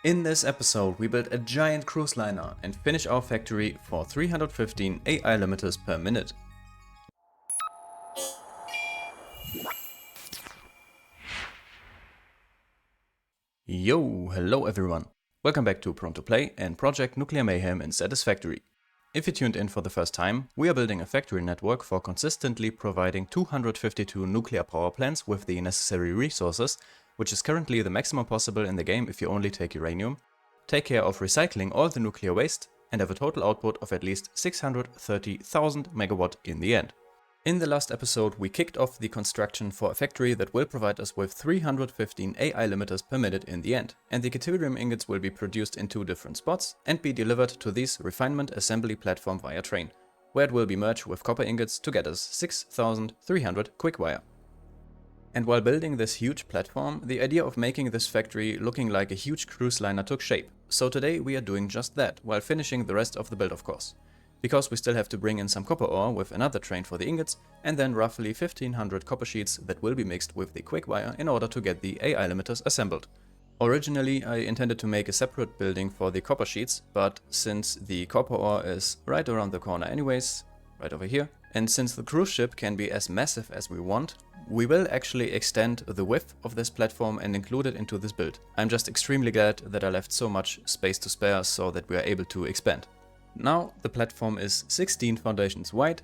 In this episode, we built a giant cruise liner and finish our factory for 315 AI limiters per minute. Yo, hello everyone. Welcome back to Pronto Play and Project Nuclear Mayhem in Satisfactory. If you tuned in for the first time, we are building a factory network for consistently providing 252 nuclear power plants with the necessary resources, which is currently the maximum possible in the game if you only take uranium, take care of recycling all the nuclear waste, and have a total output of at least 630,000 megawatt in the end. In the last episode, we kicked off the construction for a factory that will provide us with 315 AI limiters per minute in the end, and the deuterium ingots will be produced in 2 different spots and be delivered to this refinement assembly platform via train, where it will be merged with copper ingots to get us 6,300 quickwire. And while building this huge platform, the idea of making this factory looking like a huge cruise liner took shape, so today we are doing just that, while finishing the rest of the build of course. Because we still have to bring in some copper ore with another train for the ingots, and then roughly 1500 copper sheets that will be mixed with the quickwire in order to get the AI limiters assembled. Originally I intended to make a separate building for the copper sheets, but since the copper ore is right around the corner anyways, right over here, and since the cruise ship can be as massive as we want, we will actually extend the width of this platform and include it into this build. I'm just extremely glad that I left so much space to spare so that we are able to expand. Now the platform is 16 foundations wide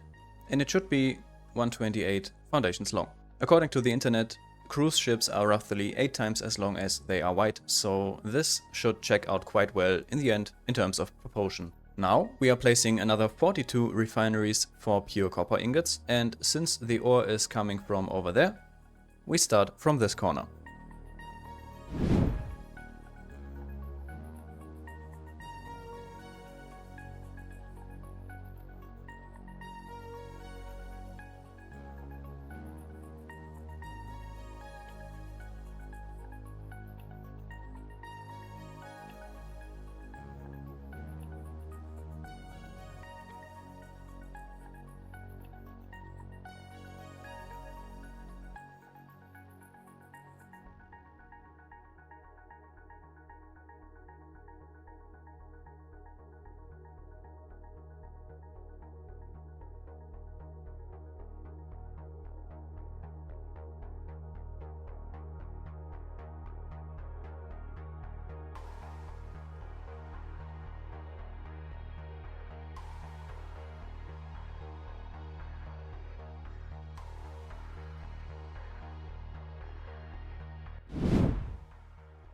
and it should be 128 foundations long. According to the internet, cruise ships are roughly 8 times as long as they are wide, so this should check out quite well in the end in terms of proportion. Now we are placing another 42 refineries for pure copper ingots, and since the ore is coming from over there, we start from this corner.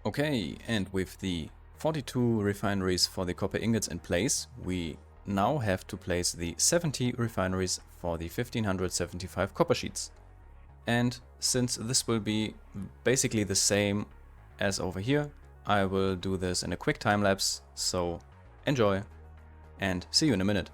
Okay, and with the 42 refineries for the copper ingots in place, we now have to place the 70 refineries for the 1575 copper sheets. And since this will be basically the same as over here, I will do this in a quick time lapse, so enjoy and see you in a minute.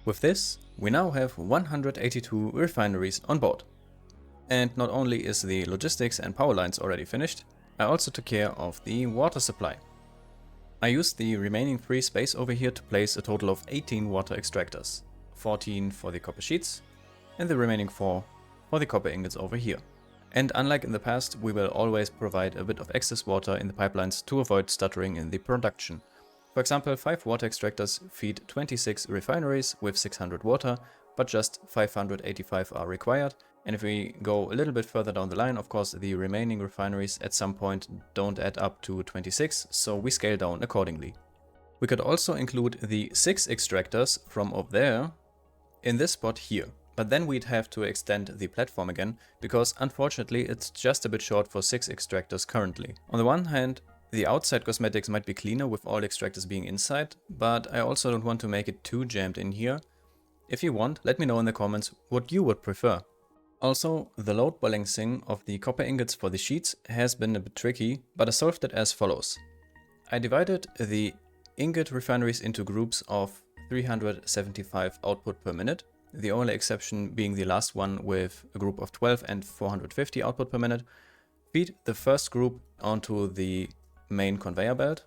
With this, we now have 182 refineries on board. And not only is the logistics and power lines already finished, I also took care of the water supply. I used the remaining free space over here to place a total of 18 water extractors, 14 for the copper sheets and the remaining 4 for the copper ingots over here. And unlike in the past, we will always provide a bit of excess water in the pipelines to avoid stuttering in the production. For example, 5 water extractors feed 26 refineries with 600 water, but just 585 are required. And if we go a little bit further down the line, of course, the remaining refineries at some point don't add up to 26, so we scale down accordingly. We could also include the 6 extractors from up there in this spot here. But then we'd have to extend the platform again, because unfortunately it's just a bit short for 6 extractors currently. On the one hand, the outside cosmetics might be cleaner with all extractors being inside, but I also don't want to make it too jammed in here. If you want, let me know in the comments what you would prefer. Also, the load balancing of the copper ingots for the sheets has been a bit tricky, but I solved it as follows. I divided the ingot refineries into groups of 375 output per minute. The only exception being the last one with a group of 12 and 450 output per minute. Feed the first group onto the main conveyor belt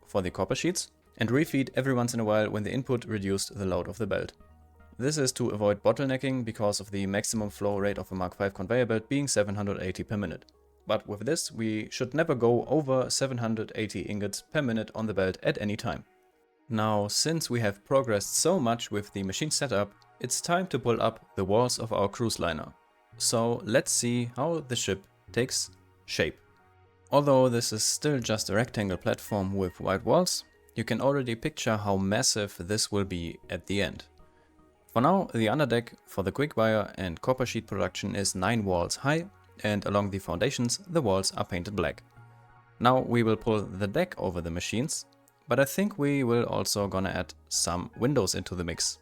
for the copper sheets and refeed every once in a while when the input reduced the load of the belt. This is to avoid bottlenecking because of the maximum flow rate of a Mark V conveyor belt being 780 per minute. But with this, we should never go over 780 ingots per minute on the belt at any time. Now, since we have progressed so much with the machine setup, it's time to pull up the walls of our cruise liner. So let's see how the ship takes shape. Although this is still just a rectangle platform with white walls, you can already picture how massive this will be at the end. For now, the underdeck for the quickwire and copper sheet production is 9 walls high, and along the foundations the walls are painted black. Now we will pull the deck over the machines, but I think we will also gonna add some windows into the mix.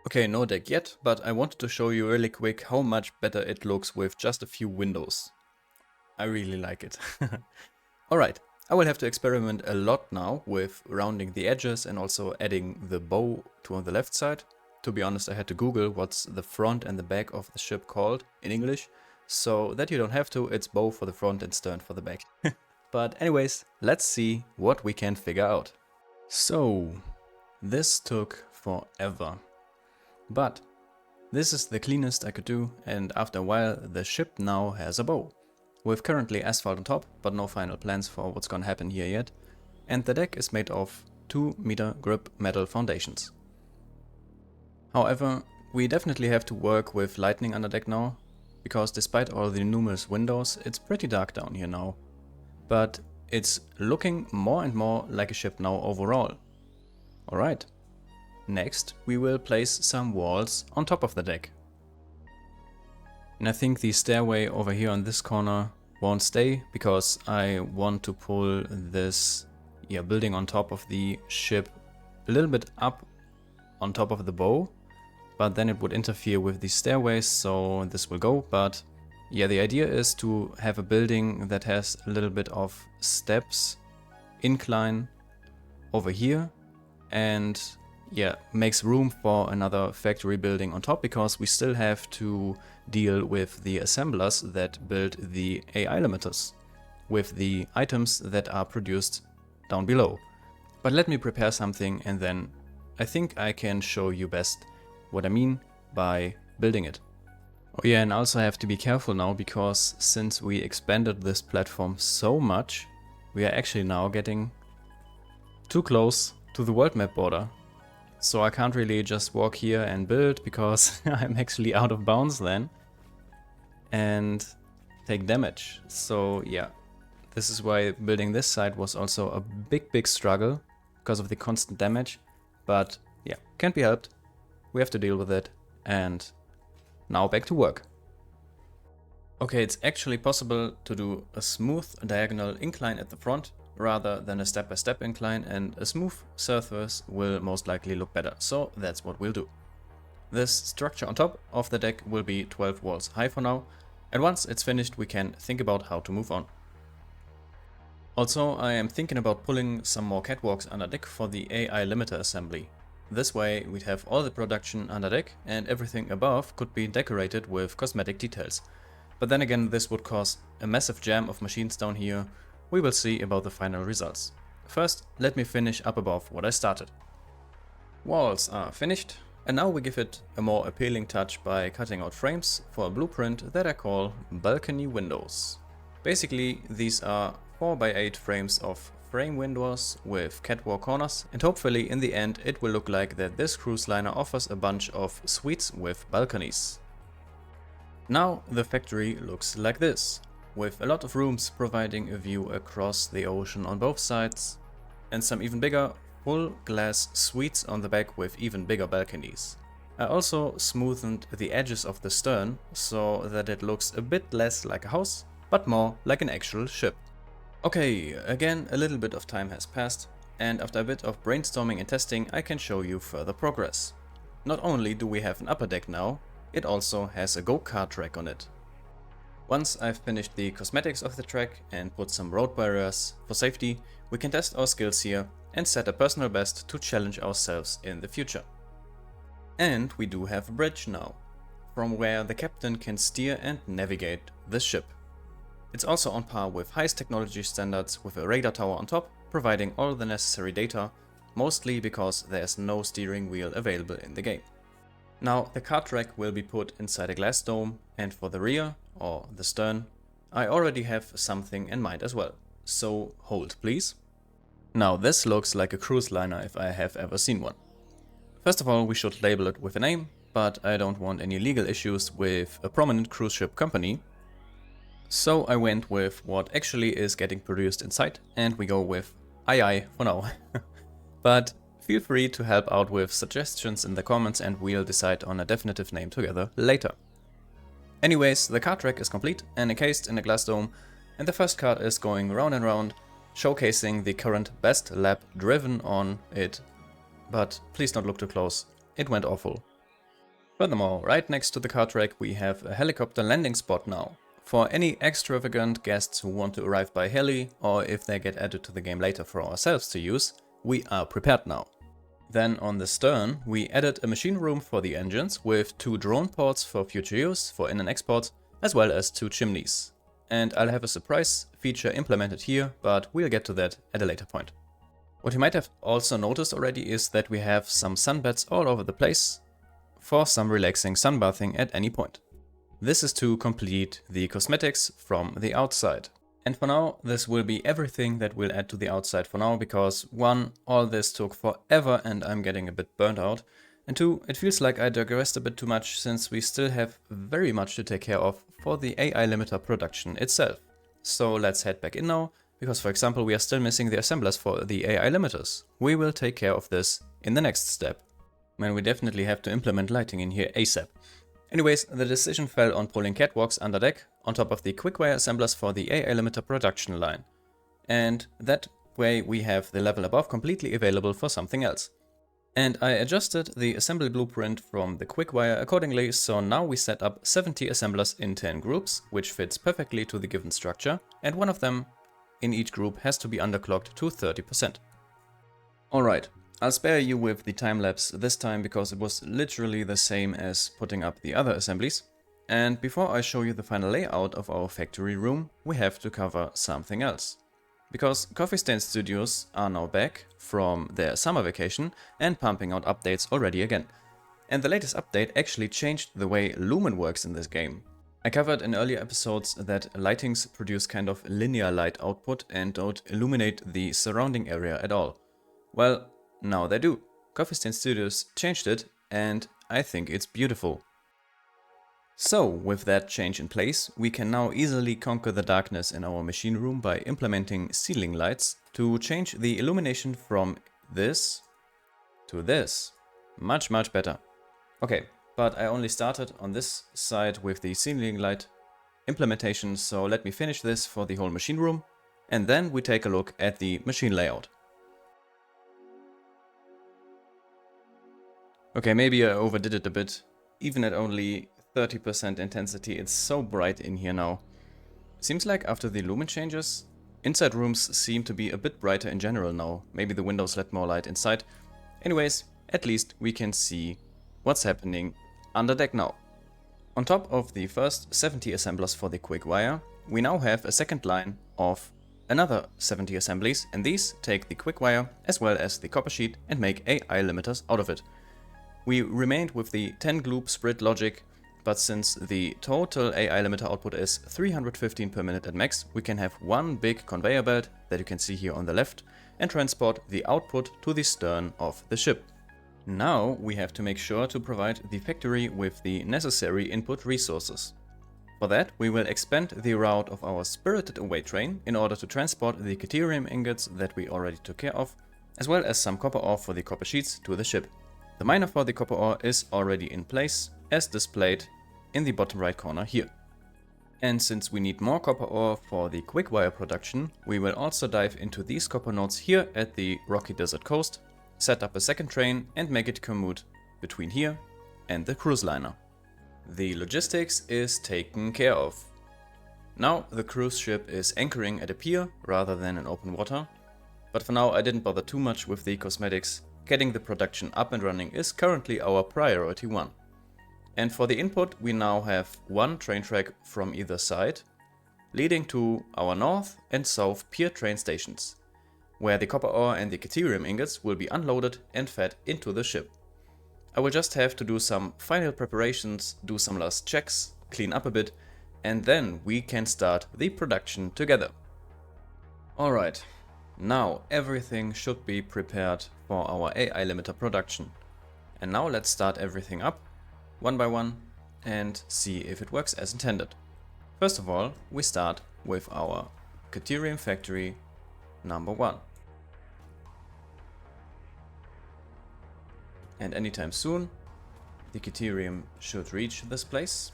Okay, no deck yet, but I wanted to show you really quick how much better it looks with just a few windows. I really like it. Alright, I will have to experiment a lot now with rounding the edges and also adding the bow to the left side. To be honest, I had to Google what's the front and the back of the ship called in English, so that you don't have to, it's bow for the front and stern for the back. But anyways, let's see what we can figure out. So, this took forever. But this is the cleanest I could do, and after a while the ship now has a bow. With currently asphalt on top, but no final plans for what's gonna happen here yet. And the deck is made of 2-meter grip metal foundations. However, we definitely have to work with lighting under deck now, because despite all the numerous windows, it's pretty dark down here now. But it's looking more and more like a ship now overall. Alright. Next, we will place some walls on top of the deck. And I think the stairway over here on this corner won't stay, because I want to pull this building on top of the ship a little bit up on top of the bow, but then it would interfere with the stairways, so this will go. But yeah, the idea is to have a building that has a little bit of steps, incline over here, and makes room for another factory building on top, because we still have to deal with the assemblers that build the AI limiters with the items that are produced down below. But let me prepare something and then I think I can show you best what I mean by building it. Oh yeah, and also I have to be careful now, because since we expanded this platform so much, we are actually now getting too close to the world map border. So I can't really just walk here and build, because I'm actually out of bounds then and take damage. So yeah, this is why building this side was also a big struggle, because of the constant damage. But yeah, can't be helped. We have to deal with it, and now back to work. Okay, it's actually possible to do a smooth diagonal incline at the front rather than a step-by-step incline, and a smooth surface will most likely look better, so that's what we'll do. This structure on top of the deck will be 12 walls high for now, and once it's finished we can think about how to move on. Also, I am thinking about pulling some more catwalks under deck for the AI limiter assembly. This way we'd have all the production under deck and everything above could be decorated with cosmetic details. But then again, this would cause a massive jam of machines down here. We will see about the final results. First, let me finish up above what I started. Walls are finished, and now we give it a more appealing touch by cutting out frames for a blueprint that I call balcony windows. Basically, these are 4x8 frames of frame windows with catwalk corners, and hopefully in the end it will look like that this cruise liner offers a bunch of suites with balconies. Now the factory looks like this, with a lot of rooms providing a view across the ocean on both sides, and some even bigger full glass suites on the back with even bigger balconies. I also smoothened the edges of the stern so that it looks a bit less like a house, but more like an actual ship. Okay, again a little bit of time has passed, and after a bit of brainstorming and testing I can show you further progress. Not only do we have an upper deck now, it also has a go-kart track on it. Once I've finished the cosmetics of the track and put some road barriers for safety, we can test our skills here and set a personal best to challenge ourselves in the future. And we do have a bridge now, from where the captain can steer and navigate the ship. It's also on par with highest technology standards with a radar tower on top, providing all the necessary data, mostly because there's no steering wheel available in the game. Now the kart track will be put inside a glass dome, and for the rear, or the stern, I already have something in mind as well. So hold please. Now this looks like a cruise liner if I have ever seen one. First of all, we should label it with a name, but I don't want any legal issues with a prominent cruise ship company. So I went with what actually is getting produced inside, and we go with II for now. But feel free to help out with suggestions in the comments and we'll decide on a definitive name together later. Anyways, the kart track is complete and encased in a glass dome, and the first kart is going round and round, showcasing the current best lap driven on it. But please don't look too close, it went awful. Furthermore, right next to the kart track we have a helicopter landing spot now. For any extravagant guests who want to arrive by heli, or if they get added to the game later for ourselves to use, we are prepared now. Then on the stern, we added a machine room for the engines with 2 drone ports for future use for in and export, as well as 2 chimneys. And I'll have a surprise feature implemented here, but we'll get to that at a later point. What you might have also noticed already is that we have some sunbeds all over the place for some relaxing sunbathing at any point. This is to complete the cosmetics from the outside. And for now, this will be everything that we'll add to the outside for now, because 1, all this took forever and I'm getting a bit burnt out, and 2, it feels like I digressed a bit too much since we still have very much to take care of for the AI limiter production itself. So let's head back in now, because for example we are still missing the assemblers for the AI limiters. We will take care of this in the next step. And we definitely have to implement lighting in here ASAP. Anyways, the decision fell on pulling catwalks under deck on top of the quickwire assemblers for the AI limiter production line. And that way we have the level above completely available for something else. And I adjusted the assembly blueprint from the quickwire accordingly, so now we set up 70 assemblers in 10 groups, which fits perfectly to the given structure, and one of them in each group has to be underclocked to 30%. Alright. I'll spare you with the time-lapse this time because it was literally the same as putting up the other assemblies. And before I show you the final layout of our factory room, we have to cover something else. Because Coffee Stain Studios are now back from their summer vacation and pumping out updates already again. And the latest update actually changed the way Lumen works in this game. I covered in earlier episodes that lightings produce kind of linear light output and don't illuminate the surrounding area at all. Well, now they do. Coffee Stain Studios changed it, and I think it's beautiful. So, with that change in place, we can now easily conquer the darkness in our machine room by implementing ceiling lights to change the illumination from this to this. Much better. Okay, but I only started on this side with the ceiling light implementation, so let me finish this for the whole machine room, and then we take a look at the machine layout. Okay, maybe I overdid it a bit. Even at only 30% intensity, it's so bright in here now. Seems like after the lumen changes, inside rooms seem to be a bit brighter in general now. Maybe the windows let more light inside. Anyways, at least we can see what's happening under deck now. On top of the first 70 assemblers for the quick wire, we now have a second line of another 70 assemblies, and these take the quick wire as well as the copper sheet and make AI limiters out of it. We remained with the 10 gloop split logic, but since the total AI limiter output is 315 per minute at max, we can have one big conveyor belt that you can see here on the left and transport the output to the stern of the ship. Now we have to make sure to provide the factory with the necessary input resources. For that, we will expand the route of our spirited away train in order to transport the caterium ingots that we already took care of, as well as some copper ore for the copper sheets to the ship. The miner for the copper ore is already in place, as displayed in the bottom right corner here. And since we need more copper ore for the quick wire production, we will also dive into these copper nodes here at the rocky desert coast, set up a second train and make it commute between here and the cruise liner. The logistics is taken care of. Now the cruise ship is anchoring at a pier rather than in open water, but for now I didn't bother too much with the cosmetics. Getting the production up and running is currently our priority one. And for the input we now have one train track from either side, leading to our north and south pier train stations, where the copper ore and the caterium ingots will be unloaded and fed into the ship. I will just have to do some final preparations, do some last checks, clean up a bit, and then we can start the production together. Alright, now everything should be prepared for our AI limiter production. And now let's start everything up, one by one, and see if it works as intended. First of all, we start with our caterium factory number 1. And anytime soon, the caterium should reach this place.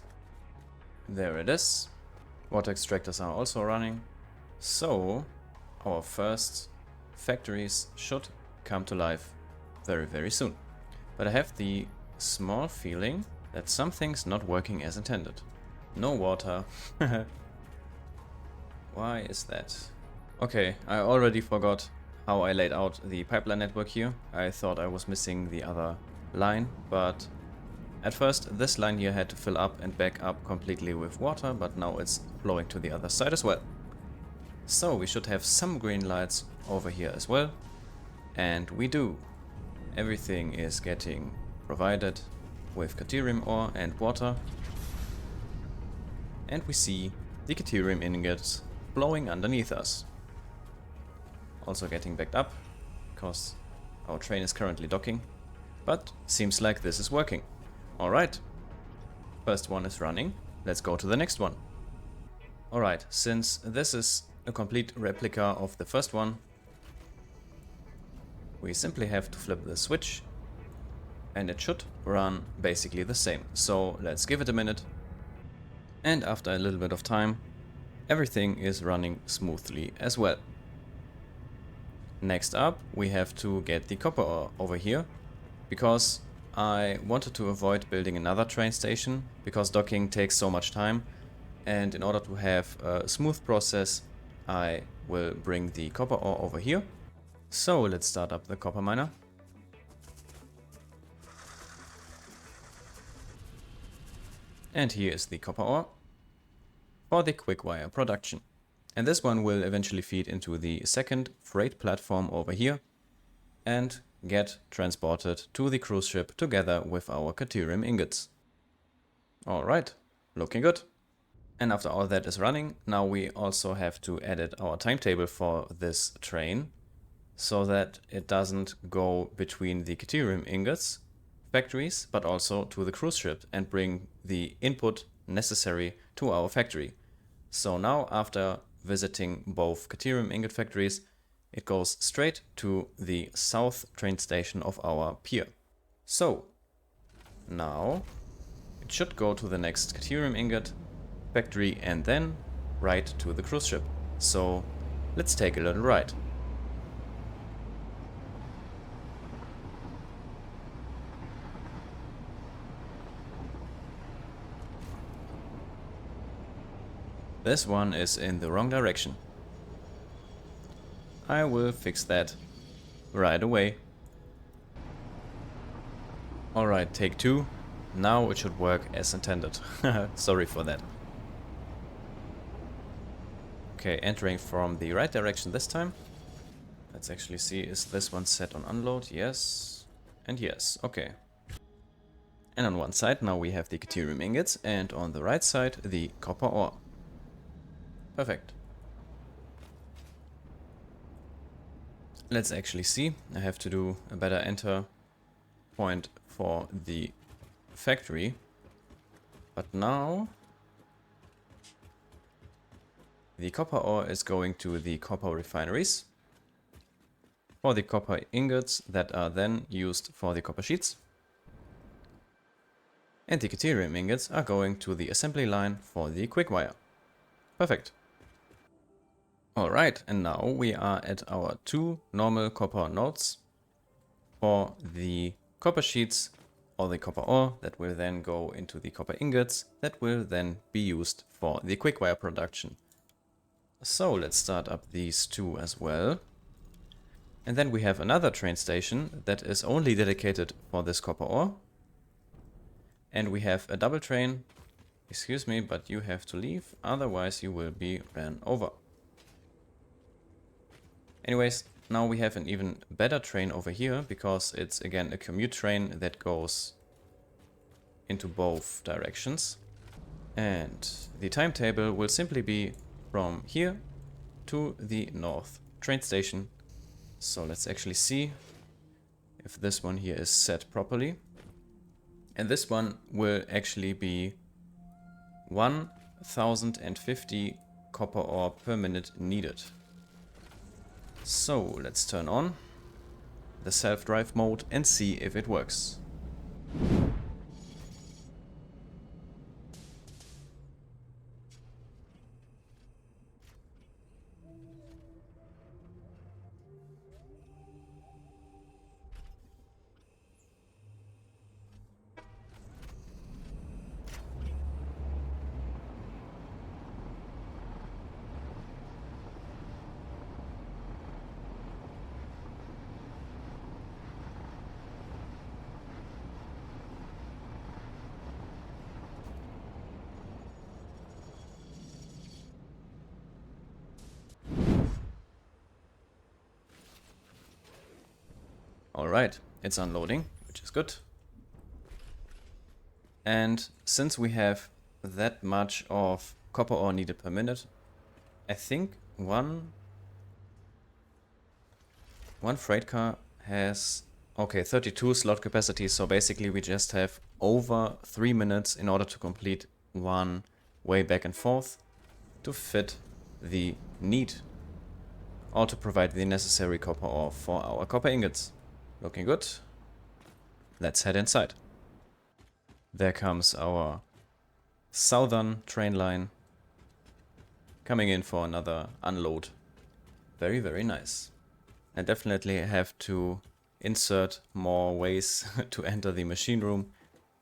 There it is. Water extractors are also running. So, our first factories should come to life very, very soon. But I have the small feeling that something's not working as intended. No water. Why is that? Okay, I already forgot how I laid out the pipeline network here. I thought I was missing the other line, but at first this line here had to fill up and back up completely with water, but now it's flowing to the other side as well. So we should have some green lights over here as well, and we do. Everything is getting provided with caterium ore and water, and we see the caterium ingots flowing underneath us. Also getting backed up, because our train is currently docking, but seems like this is working. Alright, first one is running, let's go to the next one. Alright, since this is a complete replica of the first one, we simply have to flip the switch and it should run basically the same. So let's give it a minute, and after a little bit of time, everything is running smoothly as well. Next up, we have to get the copper ore over here, because I wanted to avoid building another train station, because docking takes so much time, and in order to have a smooth process, I will bring the copper ore over here. So let's start up the copper miner. And here is the copper ore for the quick wire production. And this one will eventually feed into the second freight platform over here and get transported to the cruise ship together with our caterium ingots. Alright, looking good. And after all that is running, now we also have to edit our timetable for this train so that it doesn't go between the caterium ingots factories but also to the cruise ship and bring the input necessary to our factory. So now, after visiting both caterium ingot factories, it goes straight to the south train station of our pier. So now it should go to the next caterium ingot factory and then right to the cruise ship. So let's take a little ride. This one is in the wrong direction. I will fix that right away. Alright, take two. Now it should work as intended. Sorry for that. Okay, entering from the right direction this time. Let's actually see, is this one set on unload? Yes. And yes, okay. And on one side now we have the Caterium ingots, and on the right side the copper ore. Perfect. Let's actually see. I have to do a better enter point for the factory. But now the copper ore is going to the copper refineries for the copper ingots that are then used for the copper sheets. And the Caterium ingots are going to the assembly line for the quick wire. Perfect. Alright, and now we are at our 2 normal copper nodes for the copper sheets or the copper ore that will then go into the copper ingots that will then be used for the quick wire production. So let's start up these 2 as well. And then we have another train station that is only dedicated for this copper ore. And we have a double train. Excuse me, but you have to leave, otherwise you will be ran over. Anyways, now we have an even better train over here, because it's again a commute train that goes into both directions. And the timetable will simply be from here to the north train station. So let's actually see if this one here is set properly. And this one will actually be 1050 copper ore per minute needed. So let's turn on the self-drive mode and see if it works. Alright, it's unloading, which is good. And since we have that much of copper ore needed per minute, I think one freight car has, okay, 32 slot capacity, so basically we just have over 3 minutes in order to complete one way back and forth to fit the need or to provide the necessary copper ore for our copper ingots. Looking good. Let's head inside. There comes our southern train line coming in for another unload. Very, very nice. I definitely have to insert more ways to enter the machine room.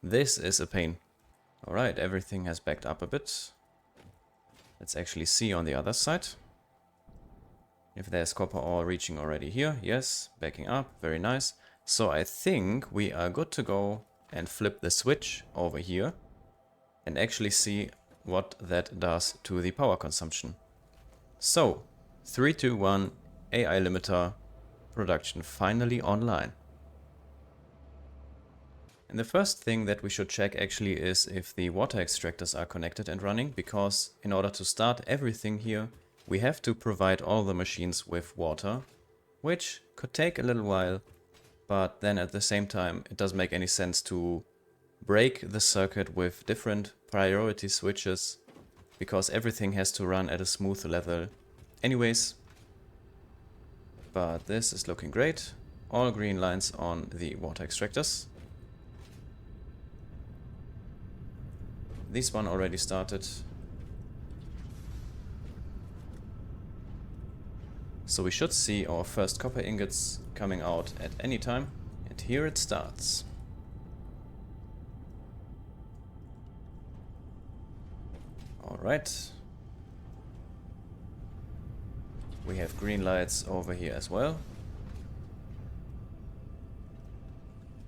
This is a pain. Alright, everything has backed up a bit. Let's actually see on the other side if there's copper ore reaching already here. Yes, backing up, very nice. So I think we are good to go and flip the switch over here and actually see what that does to the power consumption. So, 3, 2, 1, AI limiter production finally online. And the first thing that we should check actually is if the water extractors are connected and running, because in order to start everything here, we have to provide all the machines with water, which could take a little while, but then at the same time it doesn't make any sense to break the circuit with different priority switches, because everything has to run at a smooth level anyways. But this is looking great. All green lines on the water extractors. This one already started. So we should see our first copper ingots coming out at any time. And here it starts. Alright. We have green lights over here as well.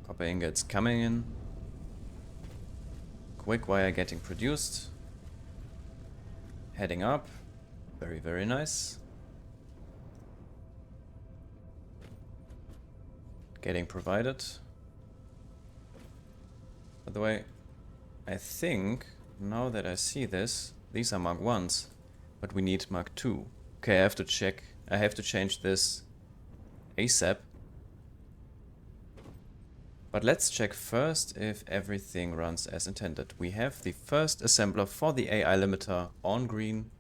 Copper ingots coming in. Quick wire getting produced. Heading up. Very, very nice. Getting provided. By the way, I think, now that I see this, these are Mark 1s, but we need Mark 2. Okay, I have to check. I have to change this ASAP. But let's check first if everything runs as intended. We have the first assembler for the AI limiter on green.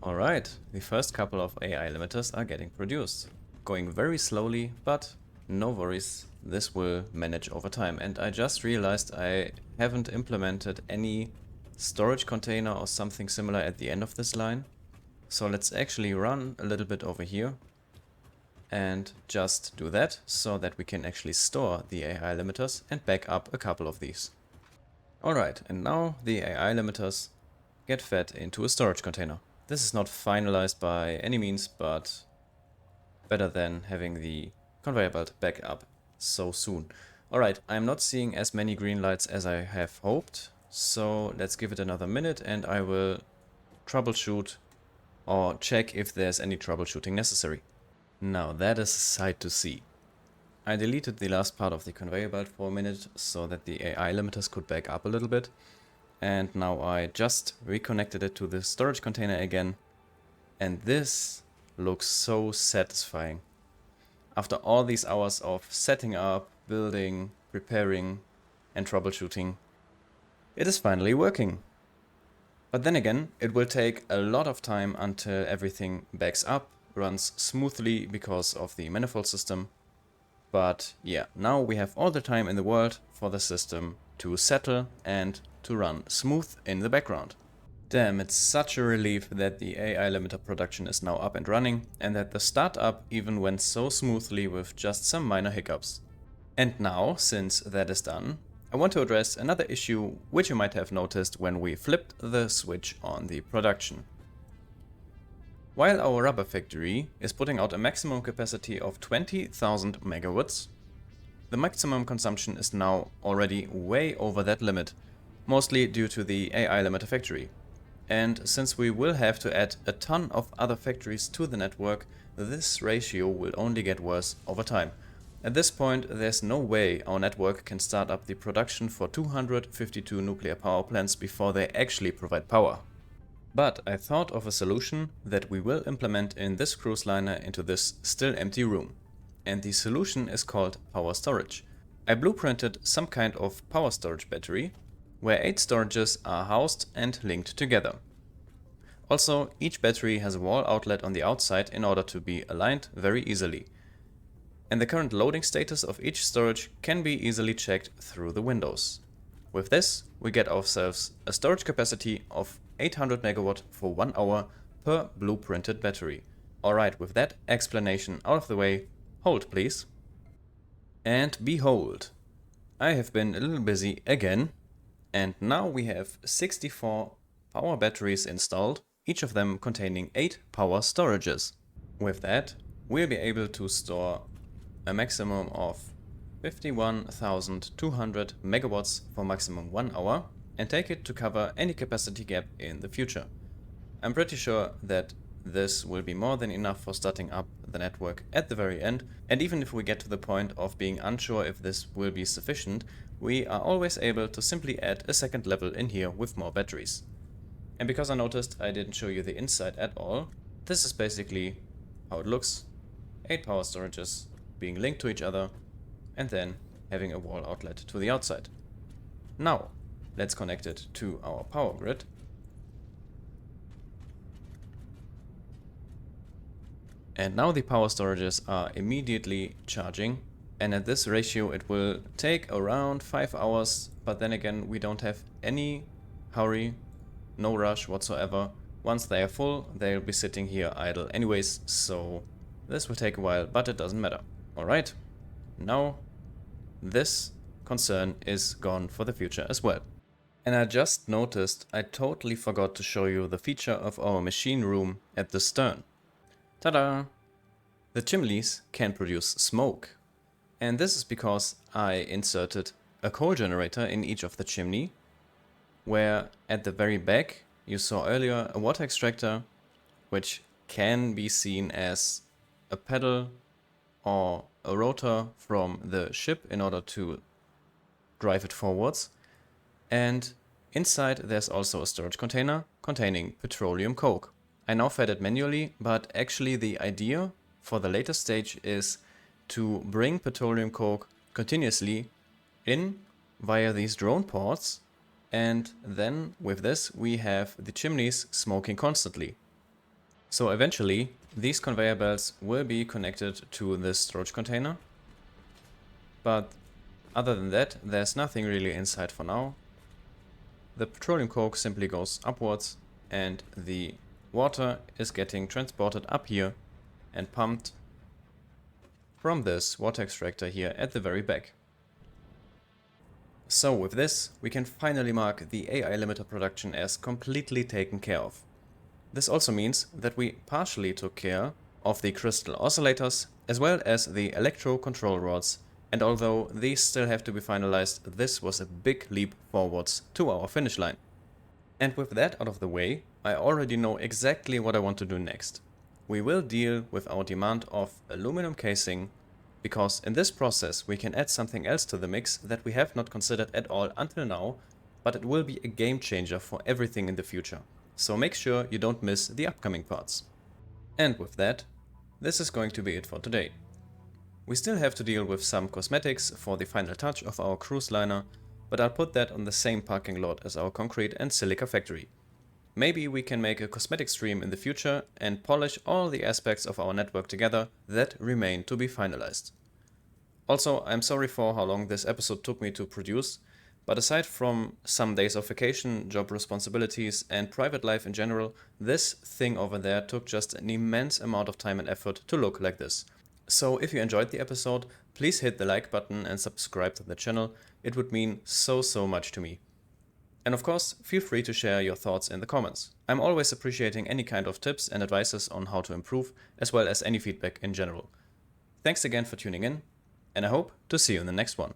Alright, the first couple of AI limiters are getting produced. Going very slowly, but no worries, this will manage over time. And I just realized I haven't implemented any storage container or something similar at the end of this line. So let's actually run a little bit over here and just do that so that we can actually store the AI limiters and back up a couple of these. Alright, and now the AI limiters get fed into a storage container. This is not finalized by any means, but better than having the conveyor belt back up so soon. Alright, I'm not seeing as many green lights as I have hoped, so let's give it another minute and I will troubleshoot or check if there's any troubleshooting necessary. Now that is a sight to see. I deleted the last part of the conveyor belt for a minute so that the AI limiters could back up a little bit. And now I just reconnected it to the storage container again. And this looks so satisfying. After all these hours of setting up, building, preparing and troubleshooting, it is finally working. But then again, it will take a lot of time until everything backs up, runs smoothly because of the manifold system. But yeah, now we have all the time in the world for the system to settle and to run smooth in the background. Damn, it's such a relief that the AI limiter production is now up and running and that the startup even went so smoothly with just some minor hiccups. And now, since that is done, I want to address another issue which you might have noticed when we flipped the switch on the production. While our rubber factory is putting out a maximum capacity of 20,000 megawatts, the maximum consumption is now already way over that limit, mostly due to the AI limiter factory. And since we will have to add a ton of other factories to the network, this ratio will only get worse over time. At this point, there's no way our network can start up the production for 252 nuclear power plants before they actually provide power. But I thought of a solution that we will implement in this cruise liner into this still empty room. And the solution is called power storage. I blueprinted some kind of power storage battery, where 8 storages are housed and linked together. Also, each battery has a wall outlet on the outside in order to be aligned very easily. And the current loading status of each storage can be easily checked through the windows. With this, we get ourselves a storage capacity of 800 megawatt for 1 hour per blueprinted battery. Alright, with that explanation out of the way, hold please. And behold, I have been a little busy again, and now we have 64 power batteries installed, each of them containing 8 power storages. With that, we'll be able to store a maximum of 51,200 megawatts for maximum 1 hour and take it to cover any capacity gap in the future. I'm pretty sure that this will be more than enough for starting up the network at the very end, and even if we get to the point of being unsure if this will be sufficient, we are always able to simply add a second level in here with more batteries. And because I noticed I didn't show you the inside at all, this is basically how it looks. 8 power storages being linked to each other and then having a wall outlet to the outside. Now, let's connect it to our power grid. And now the power storages are immediately charging, and at this ratio it will take around 5 hours, but then again we don't have any hurry, no rush whatsoever. Once they are full, they'll be sitting here idle anyways, so this will take a while, but it doesn't matter. Alright, now this concern is gone for the future as well. And I just noticed I totally forgot to show you the feature of our machine room at the stern. Ta-da! The chimneys can produce smoke. And this is because I inserted a coal generator in each of the chimney, where at the very back you saw earlier a water extractor, which can be seen as a pedal or a rotor from the ship in order to drive it forwards. And inside there's also a storage container containing petroleum coke. I now fed it manually, but actually the idea for the later stage is to bring petroleum coke continuously in via these drone ports, and then with this we have the chimneys smoking constantly. So eventually these conveyor belts will be connected to this storage container, but other than that there's nothing really inside for now. The petroleum coke simply goes upwards and the water is getting transported up here and pumped from this water extractor here at the very back. So with this, we can finally mark the AI limiter production as completely taken care of. This also means that we partially took care of the crystal oscillators as well as the electro control rods, and although these still have to be finalized, this was a big leap forwards to our finish line. And with that out of the way, I already know exactly what I want to do next. We will deal with our demand of aluminum casing, because in this process we can add something else to the mix that we have not considered at all until now, but it will be a game changer for everything in the future. So make sure you don't miss the upcoming parts. And with that, this is going to be it for today. We still have to deal with some cosmetics for the final touch of our cruise liner, but I'll put that on the same parking lot as our concrete and silica factory. Maybe we can make a cosmetic stream in the future and polish all the aspects of our network together that remain to be finalized. Also, I'm sorry for how long this episode took me to produce, but aside from some days of vacation, job responsibilities and private life in general, this thing over there took just an immense amount of time and effort to look like this. So if you enjoyed the episode, please hit the like button and subscribe to the channel. It would mean so much to me. And of course, feel free to share your thoughts in the comments. I'm always appreciating any kind of tips and advices on how to improve, as well as any feedback in general. Thanks again for tuning in, and I hope to see you in the next one.